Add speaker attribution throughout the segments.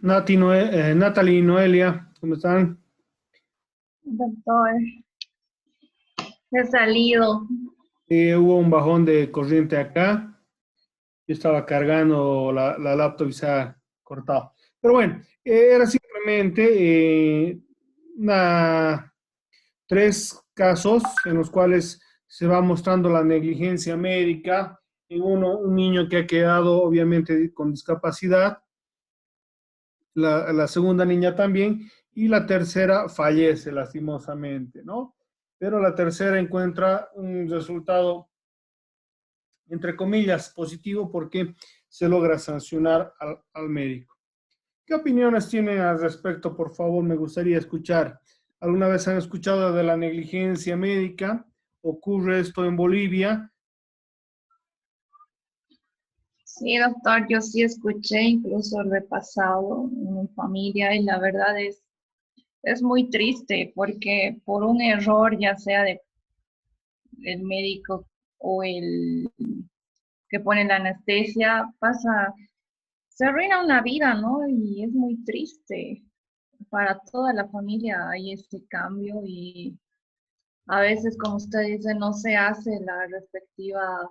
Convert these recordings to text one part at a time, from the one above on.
Speaker 1: Natalie y Noelia, ¿cómo están?
Speaker 2: Doctor, he salido.
Speaker 1: Hubo un bajón de corriente acá. Yo estaba cargando la laptop y se ha cortado. Pero bueno, era simplemente una, tres casos en los cuales se va mostrando la negligencia médica. En uno, un niño que ha quedado obviamente con discapacidad, la segunda niña también, y la tercera fallece lastimosamente, ¿no? Pero la tercera encuentra un resultado, entre comillas, positivo porque se logra sancionar al médico. ¿Qué opiniones tienen al respecto? Por favor, me gustaría escuchar. ¿Alguna vez han escuchado de la negligencia médica? ¿Ocurre esto en Bolivia?
Speaker 2: Sí, doctor, yo sí escuché, incluso repasado en mi familia y la verdad es muy triste porque por un error, ya sea de el médico o el que pone la anestesia, se arruina una vida, ¿no? Y es muy triste. Para toda la familia hay este cambio y a veces, como usted dice, no se hace la respectiva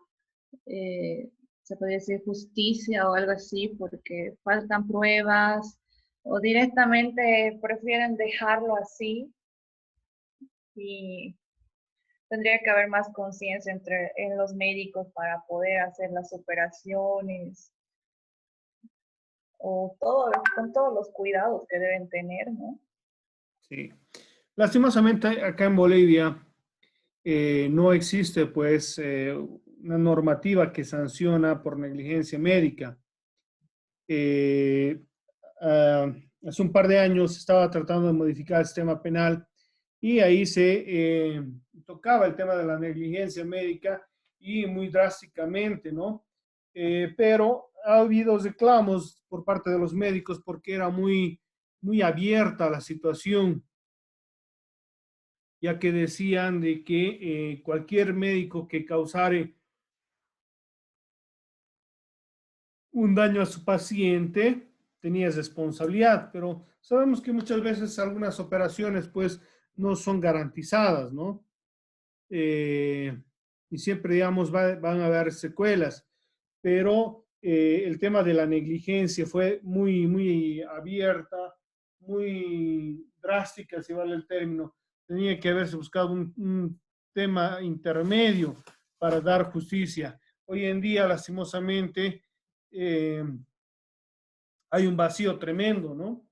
Speaker 2: eh, se podría decir justicia o algo así, porque faltan pruebas o directamente prefieren dejarlo así y tendría que haber más conciencia en los médicos para poder hacer las operaciones o todo, con todos los cuidados que deben tener, ¿no?
Speaker 1: Sí. Lastimosamente, acá en Bolivia no existe pues una normativa que sanciona por negligencia médica. Eh, ah, Hace un par de años se estaba tratando de modificar el sistema penal y ahí se tocaba el tema de la negligencia médica y muy drásticamente, ¿no? Pero ha habido reclamos por parte de los médicos porque era muy abierta la situación, ya que decían de que cualquier médico que causare un daño a su paciente, tenías responsabilidad, pero sabemos que muchas veces algunas operaciones pues no son garantizadas, ¿no? Eh, y siempre, digamos, van a haber secuelas, pero el tema de la negligencia fue muy abierta, muy drástica, si vale el término. Tenía que haberse buscado un tema intermedio para dar justicia. Hoy en día, lastimosamente, eh, hay un vacío tremendo, ¿no?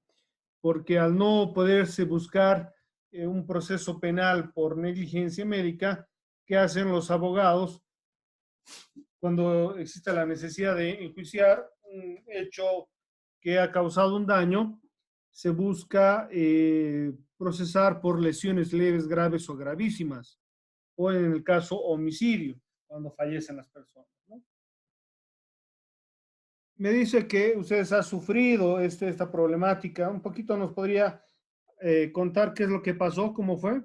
Speaker 1: Porque al no poderse buscar un proceso penal por negligencia médica, ¿qué hacen los abogados cuando existe la necesidad de enjuiciar un hecho que ha causado un daño? Se busca procesar por lesiones leves, graves o gravísimas, o en el caso homicidio, cuando fallecen las personas, ¿no? Me dice que ustedes han sufrido esta problemática. Un poquito nos podría contar qué es lo que pasó, cómo fue.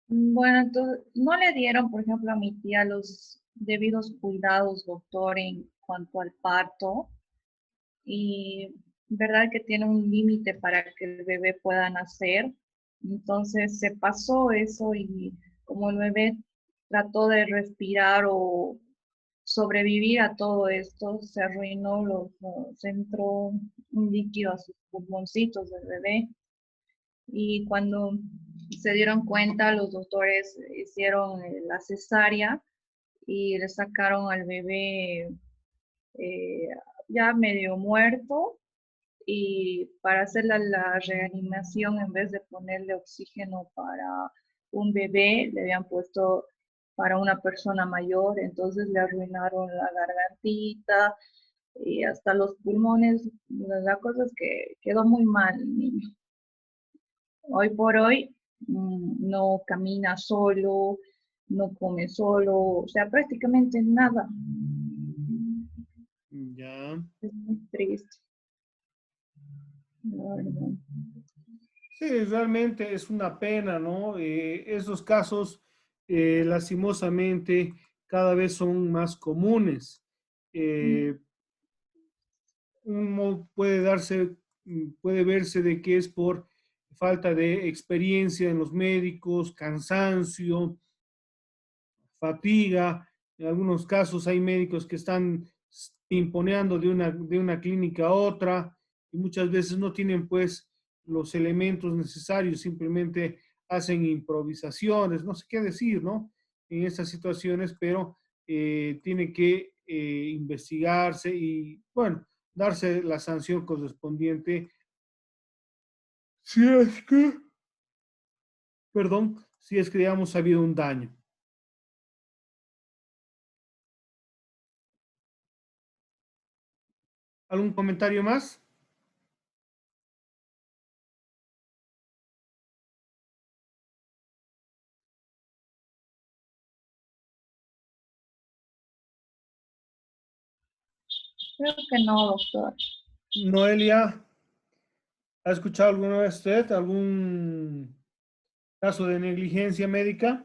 Speaker 2: Bueno, entonces, no le dieron, por ejemplo, a mi tía los debidos cuidados, doctor, en cuanto al parto. Y verdad que tiene un límite para que el bebé pueda nacer. Entonces se pasó eso y como el bebé trató de respirar o sobrevivir a todo esto, se arruinó, se entró un líquido a sus pulmoncitos del bebé. Y cuando se dieron cuenta, los doctores hicieron la cesárea y le sacaron al bebé eh, ya medio muerto y para hacer la reanimación, en vez de ponerle oxígeno para un bebé, le habían puesto para una persona mayor, entonces le arruinaron la gargantita y hasta los pulmones. La cosa es que quedó muy mal el niño. Hoy por hoy no camina solo, no come solo, o sea, prácticamente nada.
Speaker 1: Ya.
Speaker 2: Es muy triste, la verdad.
Speaker 1: Sí, realmente es una pena, ¿no? Esos casos, lastimosamente, cada vez son más comunes. Eh, puede darse, puede verse de que es por falta de experiencia en los médicos, cansancio, fatiga. En algunos casos hay médicos que están imponeando de una clínica a otra y muchas veces no tienen pues los elementos necesarios, simplemente hacen improvisaciones, no sé qué decir, ¿no? En estas situaciones, pero tiene que investigarse y, bueno, darse la sanción correspondiente si es que, perdón, si es que digamos ha habido un daño. ¿Algún comentario más?
Speaker 2: Creo que no, doctor.
Speaker 1: Noelia, ¿ha escuchado alguna vez usted algún caso de negligencia médica?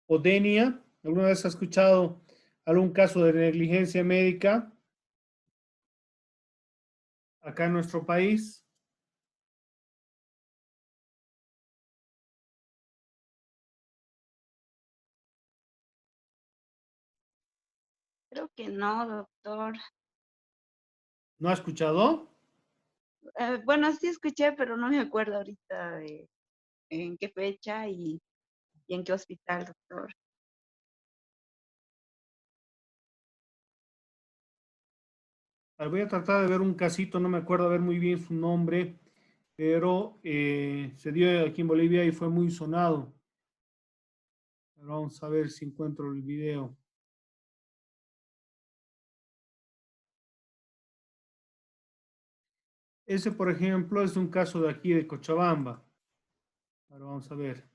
Speaker 1: ¿O Denia? ¿Alguna vez ha escuchado algún caso de negligencia médica acá en nuestro país?
Speaker 3: Creo que no, doctor.
Speaker 1: ¿No ha escuchado?
Speaker 3: Bueno, sí escuché, pero no me acuerdo ahorita de en qué fecha y en qué hospital, doctor.
Speaker 1: Voy a tratar de ver un casito, no me acuerdo a ver muy bien su nombre, pero se dio aquí en Bolivia y fue muy sonado. Pero vamos a ver si encuentro el video. Ese, por ejemplo, es un caso de aquí de Cochabamba. Ahora vamos a ver.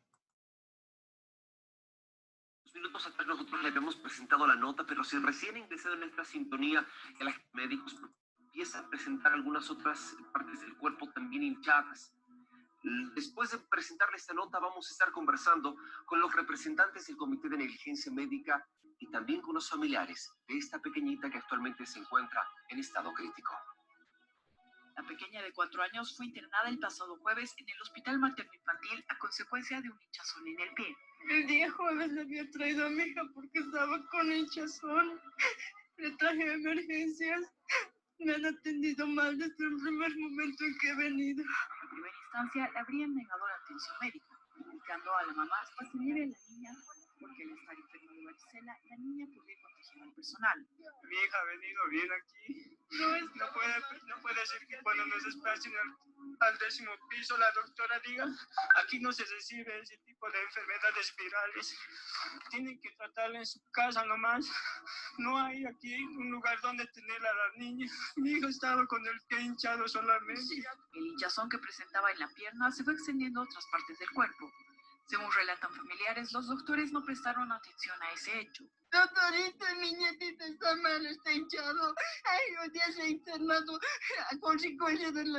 Speaker 4: Minutos atrás nosotros le habíamos presentado la nota, pero si recién ingresado en esta sintonía, el agente médicos empieza a presentar algunas otras partes del cuerpo también hinchadas. Después de presentarle esta nota, vamos a estar conversando con los representantes del Comité de Negligencia Médica y también con los familiares de esta pequeñita que actualmente se encuentra en estado crítico.
Speaker 5: La pequeña de 4 años fue internada el pasado jueves en el Hospital Materno-Infantil a consecuencia de un hinchazón en el pie.
Speaker 6: El día jueves le había traído a mi hija porque estaba con hinchazón. Le traje a emergencias. Me han atendido mal desde el primer momento en que he venido.
Speaker 5: En primera instancia le habrían negado la atención médica, indicando a la mamá que se lleve a la niña porque al estar enferma de varicela, la niña podría contagiar al personal.
Speaker 6: Mi hija ha venido bien aquí. No puede ser que cuando nos despachen al 10º piso la doctora diga, aquí no se recibe ese tipo de enfermedades virales. Tienen que tratarla en su casa nomás. No hay aquí un lugar donde tener a la niña. Mi hija estaba con el pie hinchado solamente.
Speaker 5: El hinchazón que presentaba en la pierna se fue extendiendo a otras partes del cuerpo. Según relatan familiares, los doctores no prestaron atención a ese hecho.
Speaker 6: Doctorita, mi nietita está mal, está hinchado. Ay, hoy día se ha internado a consecuencia del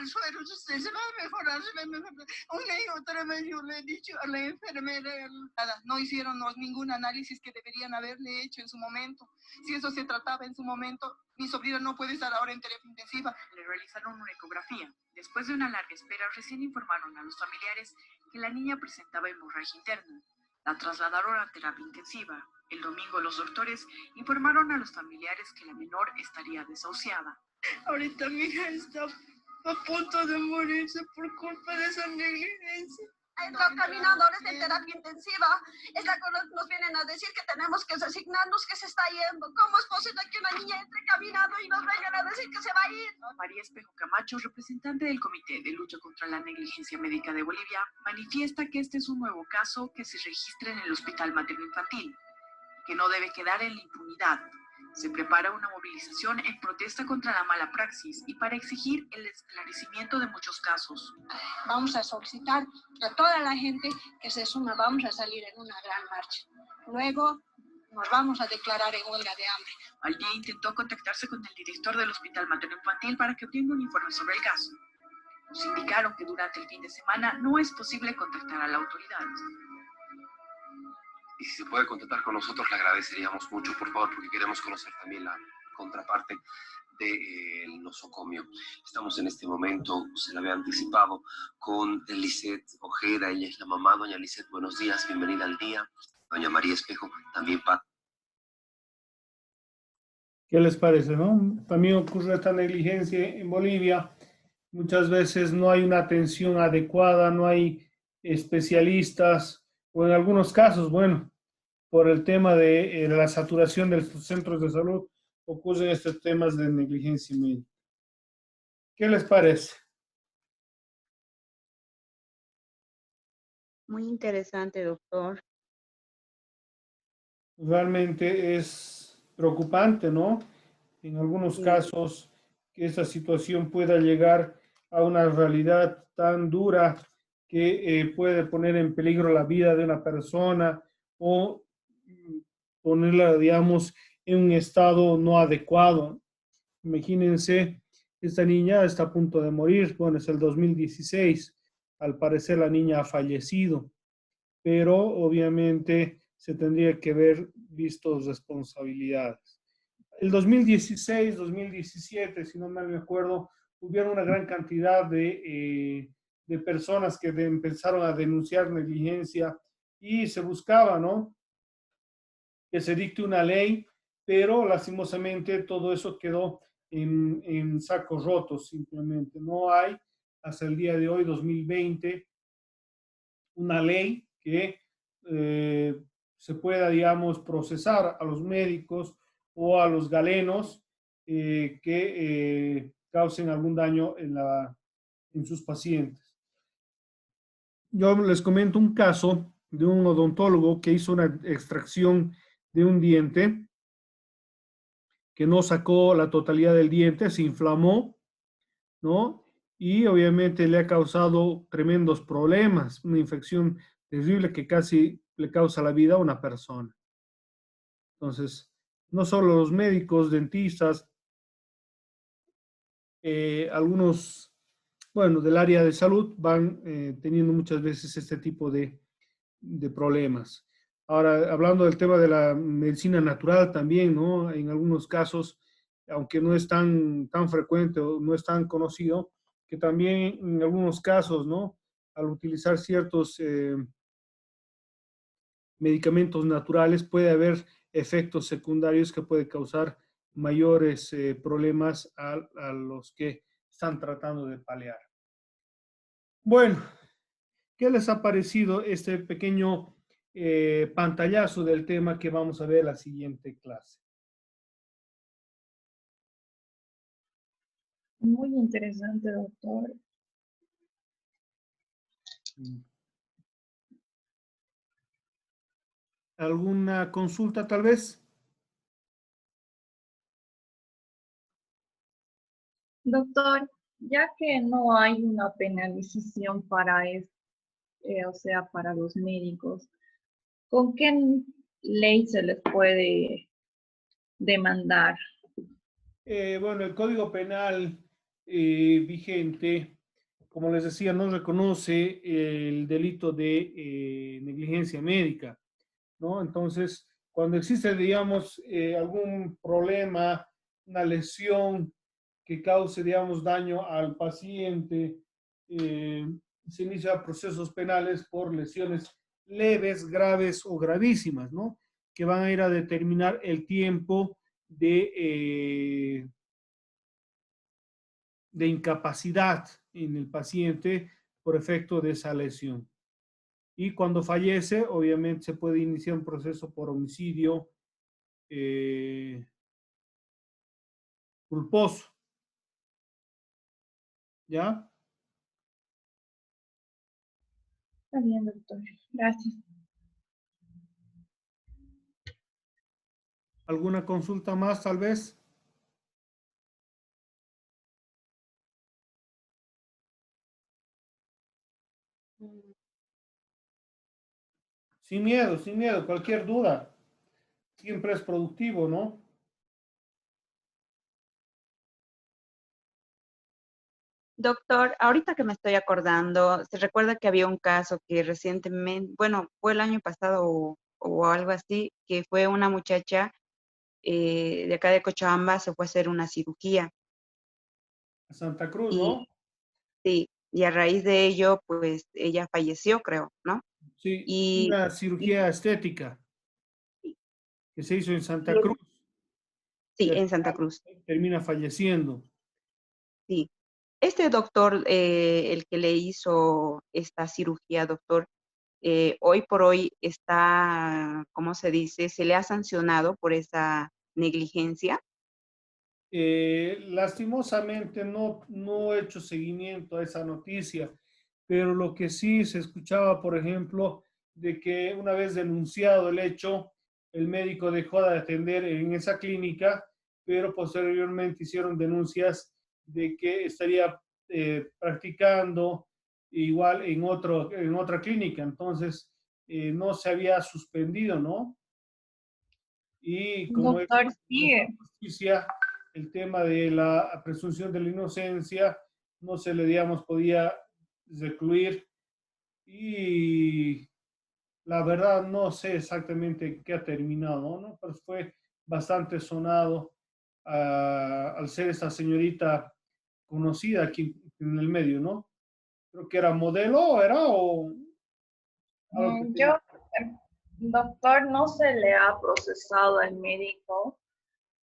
Speaker 6: suero. Se va a mejorar, se va a mejorar. Una y otra vez yo le he dicho a la enfermera. Nada, no hicieron ningún análisis que deberían haberle hecho en su momento. Si eso se trataba en su momento, mi sobrina no puede estar ahora en terapia intensiva.
Speaker 5: Le realizaron una ecografía. Después de una larga espera, recién informaron a los familiares que la niña presentaba hemorragia interna. La trasladaron a terapia intensiva. El domingo los doctores informaron a los familiares que la menor estaría desahuciada.
Speaker 6: Ahorita mi hija está a punto de morirse por culpa de esa negligencia.
Speaker 7: Los caminadores de terapia intensiva nos vienen a decir que tenemos que resignarnos, que se está yendo. ¿Cómo es posible que una niña entre caminando y nos vengan a decir que se va a ir?
Speaker 5: María Espejo Camacho, representante del Comité de Lucha contra la Negligencia Médica de Bolivia, manifiesta que este es un nuevo caso que se registra en el Hospital Materno-Infantil, que no debe quedar en la impunidad. Se prepara una movilización en protesta contra la mala praxis y para exigir el esclarecimiento de muchos casos.
Speaker 7: Vamos a solicitar a toda la gente que se suma, vamos a salir en una gran marcha. Luego nos vamos a declarar en huelga de hambre.
Speaker 5: Al día intentó contactarse con el director del Hospital Materno-Infantil para que brinda un informe sobre el caso. Nos indicaron que durante el fin de semana no es posible contactar a la autoridad.
Speaker 4: Y si se puede contactar con nosotros, le agradeceríamos mucho, por favor, porque queremos conocer también la contraparte del nosocomio. Estamos en este momento, se lo había anticipado, con Lisette Ojeda. Ella es la mamá. Doña Lisette, buenos días, bienvenida al día. Doña María Espejo, también
Speaker 1: ¿Qué les parece, no? También ocurre esta negligencia en Bolivia. Muchas veces no hay una atención adecuada, no hay especialistas, o en algunos casos, bueno, por el tema de la saturación de los centros de salud, ocurren estos temas de negligencia médica. ¿Qué les parece?
Speaker 3: Muy interesante, doctor.
Speaker 1: Realmente es preocupante, ¿no? En algunos
Speaker 3: Sí.
Speaker 1: casos, que esta situación pueda llegar a una realidad tan dura que puede poner en peligro la vida de una persona o ponerla, digamos, en un estado no adecuado. Imagínense, esta niña está a punto de morir, bueno, es el 2016, al parecer la niña ha fallecido, pero obviamente se tendría que ver vistos responsabilidades. El 2016, 2017, si no mal me acuerdo, hubieron una gran cantidad de personas que empezaron a denunciar negligencia y se buscaba, ¿no?, que se dicte una ley, pero lastimosamente todo eso quedó en sacos rotos simplemente. No hay hasta el día de hoy, 2020, una ley que se pueda, digamos, procesar a los médicos o a los galenos que causen algún daño en sus pacientes. Yo les comento un caso de un odontólogo que hizo una extracción de un diente, que no sacó la totalidad del diente, se inflamó, ¿no? Y obviamente le ha causado tremendos problemas, una infección terrible que casi le causa la vida a una persona. Entonces, no solo los médicos, dentistas, algunos, bueno, del área de salud van teniendo muchas veces este tipo de problemas. Ahora, hablando del tema de la medicina natural también, ¿no? En algunos casos, aunque no es tan frecuente o no es tan conocido, que también en algunos casos, ¿no?, al utilizar ciertos medicamentos naturales puede haber efectos secundarios que pueden causar mayores problemas a los que están tratando de paliar. Bueno, ¿qué les ha parecido este pequeño pantallazo del tema que vamos a ver en la siguiente clase?
Speaker 2: Muy interesante, doctor.
Speaker 1: ¿Alguna consulta tal vez?
Speaker 2: Doctor, ya que no hay una penalización para o sea, para los médicos, ¿con qué ley se les puede demandar?
Speaker 1: Bueno, el Código Penal vigente, como les decía, no reconoce el delito de negligencia médica, ¿no? Entonces, cuando existe, digamos, algún problema, una lesión que cause, digamos, daño al paciente, eh, se inicia procesos penales por lesiones leves, graves o gravísimas, ¿no? Que van a ir a determinar el tiempo de incapacidad en el paciente por efecto de esa lesión. Y cuando fallece, obviamente se puede iniciar un proceso por homicidio culposo. ¿Ya?
Speaker 2: Está bien, doctor. Gracias.
Speaker 1: ¿Alguna consulta más, tal vez? Sin miedo, cualquier duda. Siempre es productivo, ¿no?
Speaker 3: Doctor, ahorita que me estoy acordando, ¿se recuerda que había un caso que recientemente, bueno, fue el año pasado o o algo así, que fue una muchacha de acá de Cochabamba, se fue a hacer una cirugía.
Speaker 1: A Santa Cruz,
Speaker 3: Y
Speaker 1: ¿no?
Speaker 3: sí, y a raíz de ello, pues ella falleció, creo, ¿no?
Speaker 1: Sí,
Speaker 3: Y,
Speaker 1: una
Speaker 3: y-
Speaker 1: cirugía estética que se hizo en Santa
Speaker 3: y-
Speaker 1: Cruz y
Speaker 3: sí,
Speaker 1: al
Speaker 3: en Santa
Speaker 1: final
Speaker 3: Cruz,
Speaker 1: termina falleciendo.
Speaker 3: sí. Este doctor, el que le hizo esta cirugía, doctor, hoy por hoy está, ¿cómo se dice? Se le ha sancionado por esa negligencia.
Speaker 1: Lastimosamente no he hecho seguimiento a esa noticia, pero lo que sí se escuchaba, por ejemplo, de que una vez denunciado el hecho, el médico dejó de atender en esa clínica, pero posteriormente hicieron denuncias de que estaría practicando igual en otra clínica. Entonces, no se había suspendido, ¿no? Y como es
Speaker 2: Doctor, sí,
Speaker 1: nuestra justicia, el tema de la presunción de la inocencia no se le, digamos, podía recluir y la verdad no sé exactamente qué ha terminado, ¿no? Pero fue bastante sonado al ser esta señorita conocida aquí en el medio, ¿no? Creo que era modelo, era o algo que
Speaker 2: yo,
Speaker 1: tenía.
Speaker 2: doctor, no se le ha procesado al médico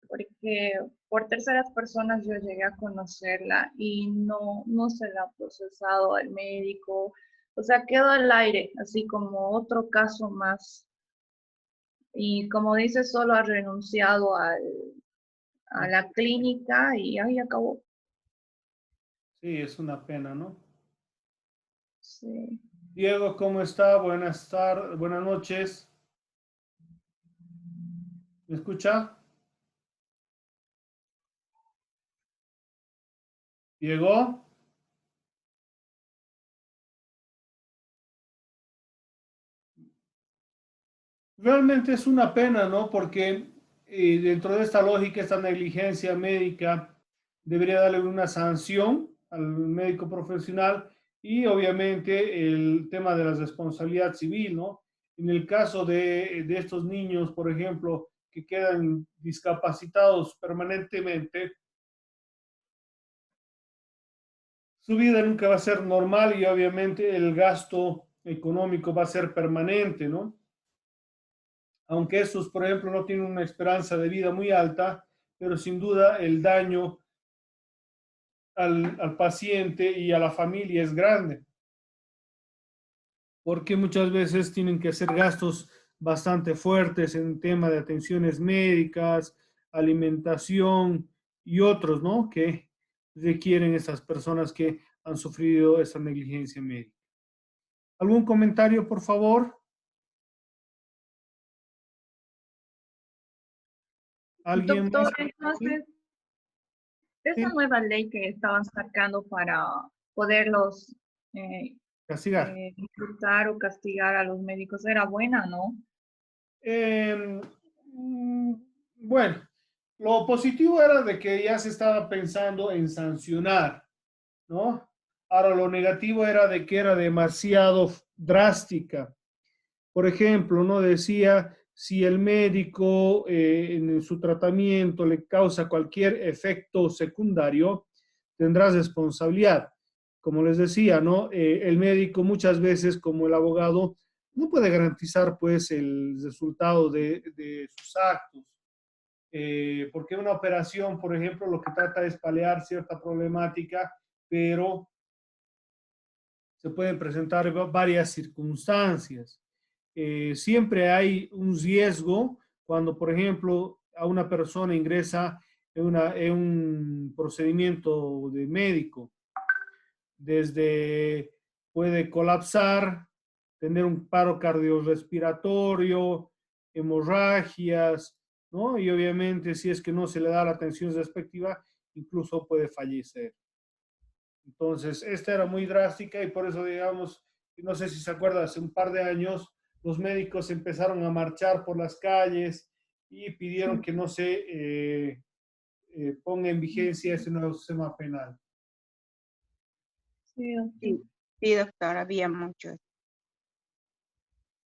Speaker 2: porque por terceras personas yo llegué a conocerla y no se le ha procesado al médico. O sea, quedó al aire, así como otro caso más. Y como dice, solo ha renunciado a la clínica y ahí acabó.
Speaker 1: Sí, es una pena, ¿no?
Speaker 2: Sí.
Speaker 1: Diego, ¿cómo está? Buenas tardes, buenas noches. ¿Me escucha? Diego. Realmente es una pena, ¿no? Porque dentro de esta lógica, esta negligencia médica debería darle una sanción al médico profesional y obviamente el tema de la responsabilidad civil, ¿no? En el caso de estos niños, por ejemplo, que quedan discapacitados permanentemente, su vida nunca va a ser normal y obviamente el gasto económico va a ser permanente, ¿no? Aunque estos, por ejemplo, no tienen una esperanza de vida muy alta, pero sin duda el daño al paciente y a la familia es grande, porque muchas veces tienen que hacer gastos bastante fuertes en tema de atenciones médicas, alimentación y otros, ¿no? Que requieren estas personas que han sufrido esa negligencia médica. ¿Algún comentario, por favor? ¿Alguien más?
Speaker 2: Doctor, entonces, esa
Speaker 1: Sí,
Speaker 2: nueva ley que estaban sacando para poderlos eh,
Speaker 1: castigar.
Speaker 2: imputar o castigar a los médicos era buena, ¿no?
Speaker 1: Eh, mm, bueno, lo positivo era de que ya se estaba pensando en sancionar, ¿no? Ahora, lo negativo era de que era demasiado drástica. Por ejemplo, no decía si el médico en su tratamiento le causa cualquier efecto secundario, tendrás responsabilidad. Como les decía, ¿no? El médico muchas veces, como el abogado, no puede garantizar pues el resultado de sus actos. Porque una operación, por ejemplo, lo que trata es paliar cierta problemática, pero se pueden presentar varias circunstancias. Siempre hay un riesgo cuando, por ejemplo, a una persona ingresa en un procedimiento de médico, desde puede colapsar, tener un paro cardiorrespiratorio, hemorragias, ¿no? Y obviamente si es que no se le da la atención respectiva, incluso puede fallecer. Entonces, esta era muy drástica y por eso, digamos, no sé si se acuerda, hace un par de años los médicos empezaron a marchar por las calles y pidieron que no se ponga en vigencia ese nuevo sistema penal.
Speaker 2: Sí, doctor.
Speaker 3: Sí, sí, doctor, había mucho.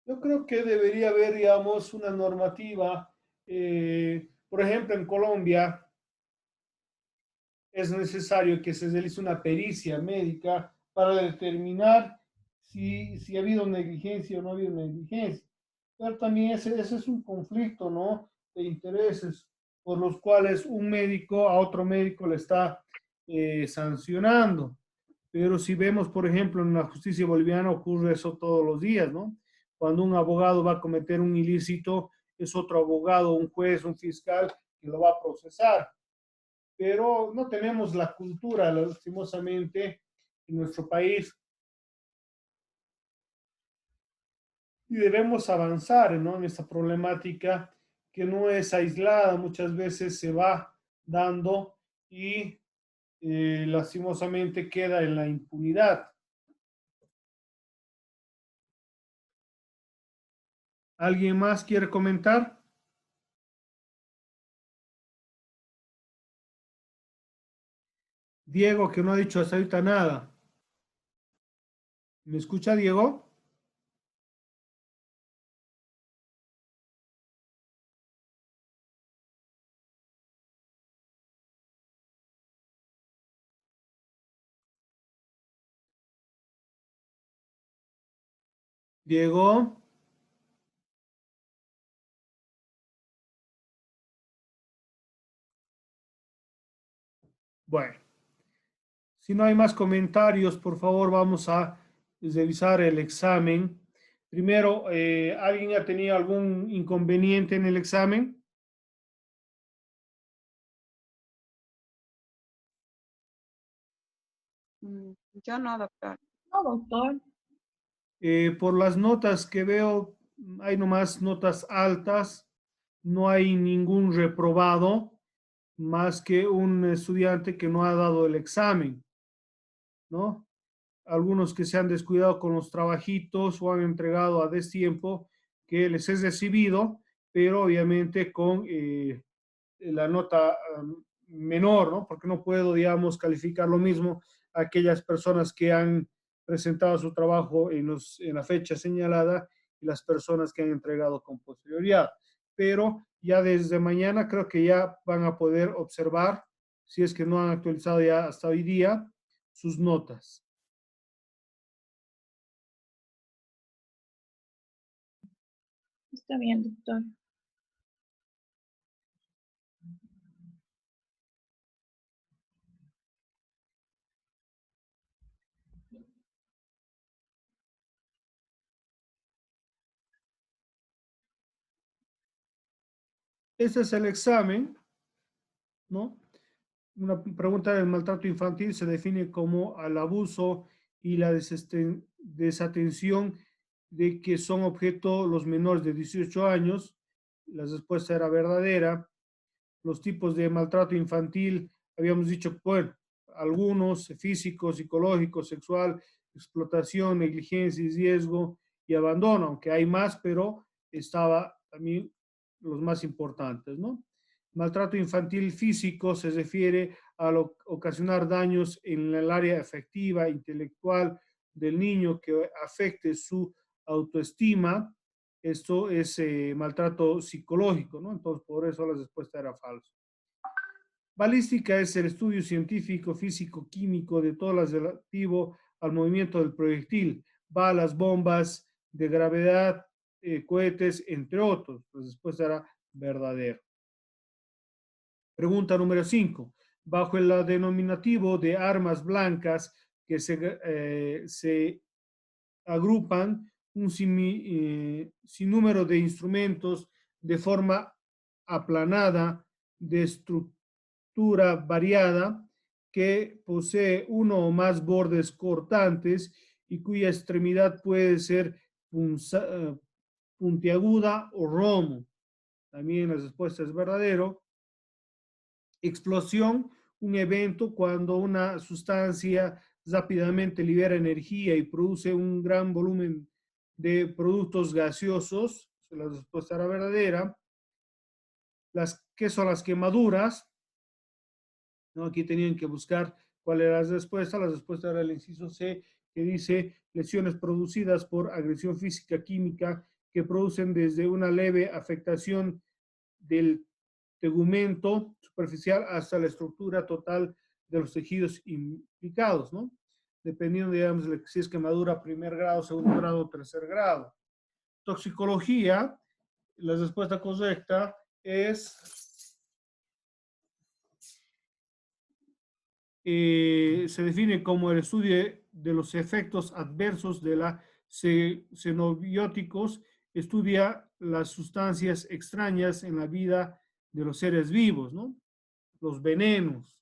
Speaker 1: Yo creo que debería haber, digamos, una normativa. Por ejemplo, en Colombia es necesario que se realice una pericia médica para determinar si ha habido negligencia o no ha habido negligencia. Pero también ese es un conflicto, ¿no? De intereses por los cuales un médico a otro médico le está sancionando. Pero si vemos, por ejemplo, en la justicia boliviana ocurre eso todos los días, ¿no? Cuando un abogado va a cometer un ilícito, es otro abogado, un juez, un fiscal que lo va a procesar. Pero no tenemos la cultura, lastimosamente, en nuestro país y debemos avanzar, ¿no? En esta problemática que no es aislada, muchas veces se va dando y lastimosamente queda en la impunidad. ¿Alguien más quiere comentar? Diego, que no ha dicho hasta ahorita nada. ¿Me escucha, Diego? Diego. Bueno, si no hay más comentarios, por favor, vamos a revisar el examen. Primero, ¿alguien ha tenido algún inconveniente en el examen?
Speaker 3: Yo no, doctor.
Speaker 2: No, doctor.
Speaker 1: Por las notas que veo, hay nomás notas altas, no hay ningún reprobado, más que un estudiante que no ha dado el examen, ¿no? Algunos que se han descuidado con los trabajitos o han entregado a destiempo, que les es recibido, pero obviamente con la nota menor, ¿no? Porque no puedo, digamos, calificar lo mismo a aquellas personas que han presentado su trabajo en la fecha señalada y las personas que han entregado con posterioridad. Pero ya desde mañana creo que ya van a poder observar, si es que no han actualizado ya hasta hoy día, sus notas.
Speaker 2: Está bien, doctor.
Speaker 1: Este es el examen, ¿no? Una pregunta del maltrato infantil se define como al abuso y la desatención de que son objeto los menores de 18 años. La respuesta era verdadera. Los tipos de maltrato infantil, habíamos dicho, bueno, algunos físico, psicológico, sexual, explotación, negligencia, riesgo y abandono, aunque hay más, pero estaba también los más importantes, ¿no? Maltrato infantil físico se refiere a ocasionar daños en el área afectiva, intelectual del niño que afecte su autoestima. Esto es maltrato psicológico, ¿no? Entonces, por eso la respuesta era falsa. Balística es el estudio científico, físico, químico de todo lo relativo al movimiento del proyectil, balas, bombas de gravedad, cohetes, entre otros. La respuesta era verdadera. Pregunta número 5. Bajo el denominativo de armas blancas que se agrupan un sinnúmero de instrumentos de forma aplanada, de estructura variada, que posee uno o más bordes cortantes y cuya extremidad puede ser puntiaguda o romo. También la respuesta es verdadero. Explosión, un evento cuando una sustancia rápidamente libera energía y produce un gran volumen de productos gaseosos. La respuesta era verdadera. ¿Qué son las quemaduras? ¿No? Aquí tenían que buscar cuál era la respuesta. La respuesta era el inciso C, que dice lesiones producidas por agresión física, química, que producen desde una leve afectación del tegumento superficial hasta la estructura total de los tejidos implicados, ¿no? Dependiendo, digamos, de si es quemadura primer grado, segundo grado, tercer grado. Toxicología, la respuesta correcta es, se define como el estudio de los efectos adversos de la xenobióticos, estudia las sustancias extrañas en la vida de los seres vivos, ¿no? Los venenos.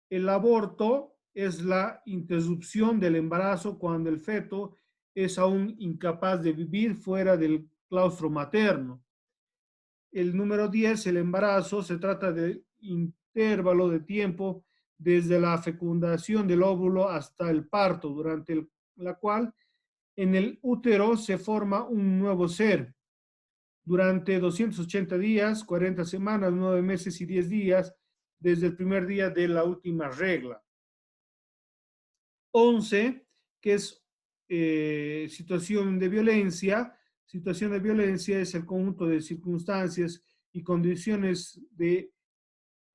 Speaker 1: El aborto es la interrupción del embarazo cuando el feto es aún incapaz de vivir fuera del claustro materno. El número 10, el embarazo, se trata de intervalo de tiempo desde la fecundación del óvulo hasta el parto, durante la cual en el útero se forma un nuevo ser. Durante 280 días, 40 semanas, 9 meses y 10 días, desde el primer día de la última regla. 11, que es situación de violencia. Situación de violencia es el conjunto de circunstancias y condiciones de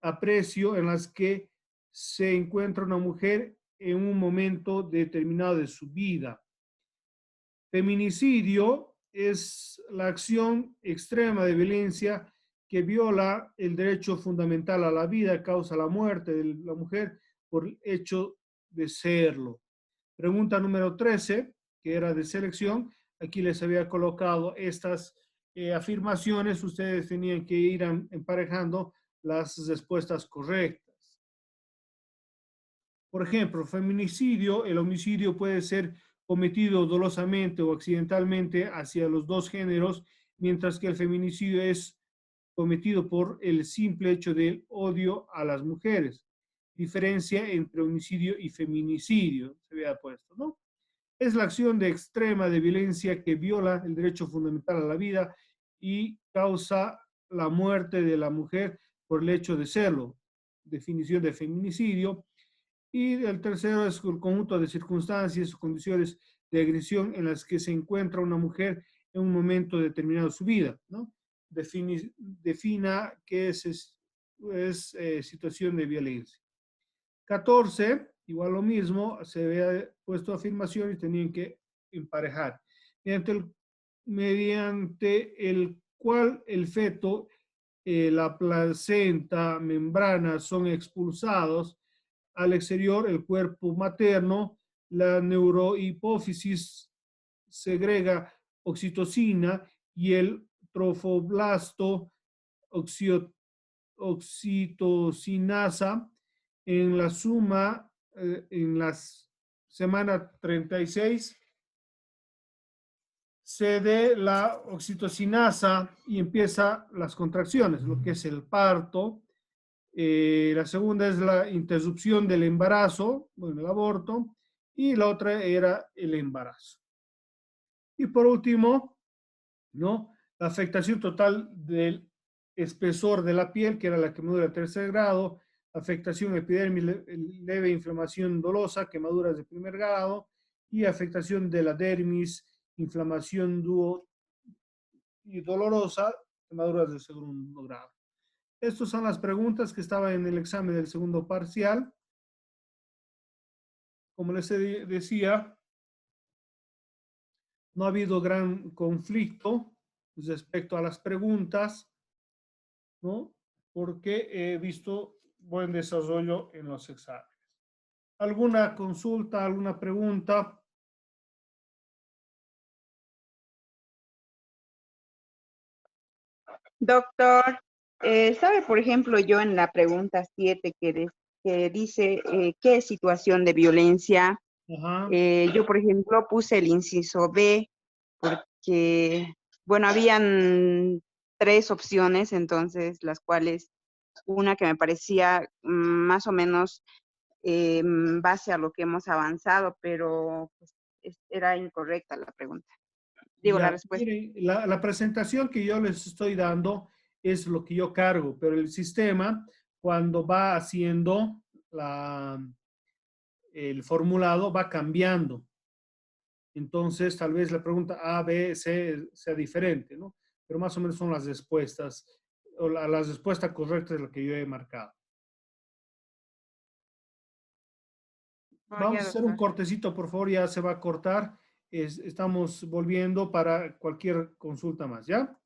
Speaker 1: aprecio en las que se encuentra una mujer en un momento determinado de su vida. Feminicidio es la acción extrema de violencia que viola el derecho fundamental a la vida, causa la muerte de la mujer por el hecho de serlo. Pregunta número 13, que era de selección. Aquí les había colocado estas afirmaciones. Ustedes tenían que ir emparejando las respuestas correctas. Por ejemplo, feminicidio, el homicidio puede ser cometido dolosamente o accidentalmente hacia los dos géneros, mientras que el feminicidio es cometido por el simple hecho del odio a las mujeres. Diferencia entre homicidio y feminicidio, se había puesto, ¿no? Es la acción de extrema de violencia que viola el derecho fundamental a la vida y causa la muerte de la mujer por el hecho de serlo. Definición de feminicidio. Y el tercero es el conjunto de circunstancias o condiciones de agresión en las que se encuentra una mujer en un momento determinado de su vida, ¿no? Defina qué es situación de violencia. 14, igual lo mismo, se había puesto afirmación y tenían que emparejar. Mediante el cual el feto, la placenta, membrana son expulsados al exterior, el cuerpo materno, la neurohipófisis segrega oxitocina y el trofoblasto oxitocinasa en la suma, en la semana 36, se dé la oxitocinasa y empieza las contracciones, lo que es el parto. La segunda es la interrupción del embarazo, bueno, el aborto, y la otra era el embarazo. Y por último, ¿no? La afectación total del espesor de la piel, que era la quemadura de tercer grado, afectación epidérmica, leve inflamación dolosa, quemaduras de primer grado, y afectación de la dermis, inflamación y dolorosa, quemaduras de segundo grado. Estas son las preguntas que estaban en el examen del segundo parcial. Como les decía, no ha habido gran conflicto respecto a las preguntas, ¿no? Porque he visto buen desarrollo en los exámenes. ¿Alguna consulta, alguna pregunta?
Speaker 3: Doctor, ¿sabe, por ejemplo, yo en la pregunta 7 que dice qué es situación de violencia?
Speaker 1: Ajá.
Speaker 3: Yo, por ejemplo, puse el inciso B porque, bueno, habían 3 opciones, entonces las cuales una que me parecía más o menos base a lo que hemos avanzado, pero pues, era incorrecta la pregunta. Digo, la
Speaker 1: Ya,
Speaker 3: respuesta.
Speaker 1: miren, la presentación que yo les estoy dando es lo que yo cargo, pero el sistema, cuando va haciendo el formulado, va cambiando. Entonces, tal vez la pregunta A, B, C sea diferente, ¿no? Pero más o menos son las respuestas, o las respuestas correctas de las que yo he marcado.
Speaker 3: Oh,
Speaker 1: Vamos
Speaker 3: ya,
Speaker 1: a hacer un
Speaker 3: doctor.
Speaker 1: cortecito, por favor, ya se va a cortar. Estamos volviendo para cualquier consulta más, ¿ya?